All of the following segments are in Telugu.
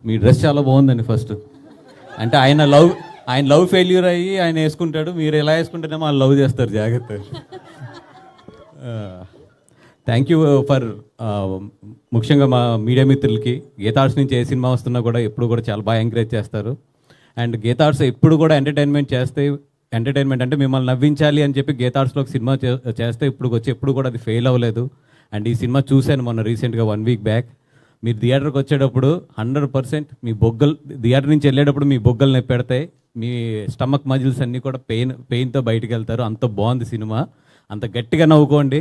మీ డ్రెస్ చాలా బాగుందండి ఫస్ట్. అంటే ఆయన లవ్ ఫెయిల్యూర్ అయ్యి ఆయన వేసుకుంటాడు, మీరు ఎలా వేసుకుంటేనేమో వాళ్ళు లవ్ చేస్తారు, జాగ్రత్త. థ్యాంక్ యూ ఫర్ ముఖ్యంగా మా మీడియా మిత్రులకి. గీతార్ట్స్ నుంచి ఏ సినిమా వస్తున్నా కూడా ఎప్పుడు కూడా చాలా బాగా ఎంకరేజ్ చేస్తారు. అండ్ గీతార్ట్స్ ఎప్పుడు కూడా ఎంటర్టైన్మెంట్ అంటే మిమ్మల్ని నవ్వించాలి అని చెప్పి గీతార్ట్స్లో ఒక సినిమా చేస్తే ఇప్పుడు వచ్చి ఎప్పుడు కూడా అది ఫెయిల్ అవ్వలేదు. అండ్ ఈ సినిమా చూశాను మొన్న రీసెంట్గా 1 వీక్ బ్యాక్. మీరు థియేటర్కి వచ్చేటప్పుడు 100% మీ థియేటర్ నుంచి వెళ్ళేటప్పుడు మీ బొగ్గలు నొప్పి పెడతాయి, మీ స్టమక్ మజిల్స్ అన్నీ కూడా పెయిన్తో బయటికి వెళ్తారు. అంత బాగుంది సినిమా, అంత గట్టిగా నవ్వుకోండి.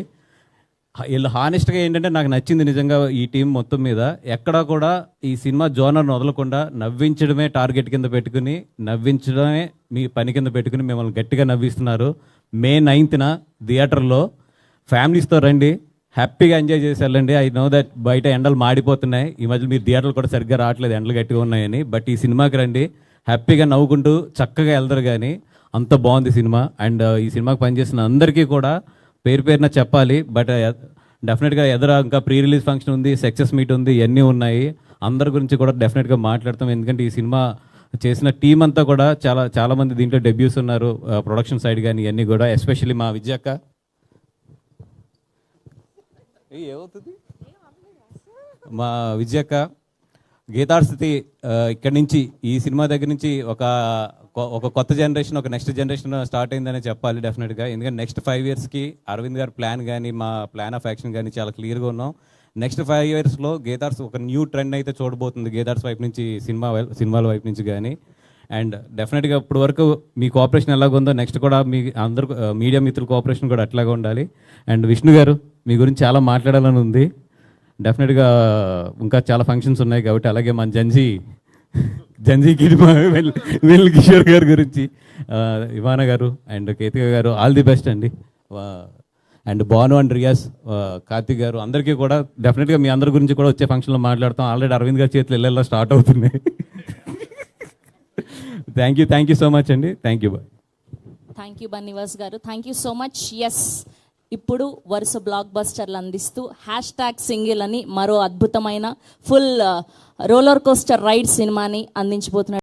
వీళ్ళు హానెస్ట్గా ఏంటంటే నాకు నచ్చింది నిజంగా ఈ టీం మొత్తం మీద. ఎక్కడా కూడా ఈ సినిమా జోనర్ను వదలకుండా నవ్వించడమే టార్గెట్ కింద పెట్టుకుని, నవ్వించడమే మీ పని కింద పెట్టుకుని మిమ్మల్ని గట్టిగా నవ్విస్తున్నారు. May 9th థియేటర్లో ఫ్యామిలీస్తో రండి, హ్యాపీగా ఎంజాయ్ చేసి వెళ్ళండి. ఐ నో దట్ బయట ఎండలు మాడిపోతున్నాయి, ఈ మధ్య మీరు థియేటర్లు కూడా సరిగ్గా రావట్లేదు, ఎండలు గట్టిగా ఉన్నాయని. బట్ ఈ సినిమాకి రండి, హ్యాపీగా నవ్వుకుంటూ చక్కగా వెళ్తారు. కానీ అంత బాగుంది సినిమా. అండ్ ఈ సినిమాకి పనిచేసిన అందరికీ కూడా పేరు పేరున చెప్పాలి. బట్ డెఫినెట్గా ఇంకా ప్రీ రిలీజ్ ఫంక్షన్ ఉంది, సక్సెస్ మీట్ ఉంది, ఇవన్నీ ఉన్నాయి. అందరి గురించి కూడా డెఫినెట్గా మాట్లాడతాం. ఎందుకంటే ఈ సినిమా చేసిన టీం అంతా కూడా చాలామంది దీంట్లో డెబ్యూస్ ఉన్నారు, ప్రొడక్షన్ సైడ్ కానీ ఇవన్నీ కూడా. ఎస్పెషల్లీ మా విజయక్క, ఏమవుతుంది మా విజయక్క, గీతార్ట్స్ ఇక్కడి నుంచి ఈ సినిమా దగ్గర నుంచి ఒక కొత్త జనరేషన్, ఒక నెక్స్ట్ జనరేషన్ స్టార్ట్ అయిందనే చెప్పాలి డెఫినెట్గా. ఎందుకంటే నెక్స్ట్ 5 yearsకి అరవింద్ గారి ప్లాన్ కానీ మా ప్లాన్ ఆఫ్ యాక్షన్ కానీ చాలా క్లియర్గా ఉన్నాం. నెక్స్ట్ 5 yearsలో గీతార్ట్స్ ఒక న్యూ ట్రెండ్ అయితే చూడబోతుంది, గీతార్ట్స్ వైపు నుంచి, సినిమాల వైపు నుంచి కానీ. అండ్ డెఫినెట్గా ఇప్పుడు వరకు మీ కోఆపరేషన్ ఎలాగుందో నెక్స్ట్ కూడా మీ అందరు మీడియా మిత్రుల కోఆపరేషన్ కూడా అట్లాగే ఉండాలి. అండ్ విష్ణు గారు, మీ గురించి చాలా మాట్లాడాలని ఉంది. డెఫినెట్గా ఇంకా చాలా ఫంక్షన్స్ ఉన్నాయి కాబట్టి. అలాగే మన జంజీకి వెల్ కిషోర్ గారి గురించి, ఇవానా గారు అండ్ కేతిక గారు, ఆల్ ది బెస్ట్ అండి. అండ్ భాను అండ్ రియాస్, కార్తిక్ గారు, అందరికీ కూడా డెఫినెట్గా మీ అందరి గురించి కూడా వచ్చే ఫంక్షన్లో మాట్లాడతాం. ఆల్రెడీ అరవింద్ గారి చేతులు వెళ్ళేలా స్టార్ట్ అవుతున్నాయి. థ్యాంక్ యూ సో మచ్ అండి. థ్యాంక్ యూ బన్నీవాస్ గారు, thank you so much. Yes, ఇప్పుడు వరుస బ్లాక్ బస్టర్లు అందిస్తూ #సింగిల్ అని మరో అద్భుతమైన ఫుల్ రోలర్ కోస్టర్ రైడ్ సినిమాని అందించబోతున్నాడు.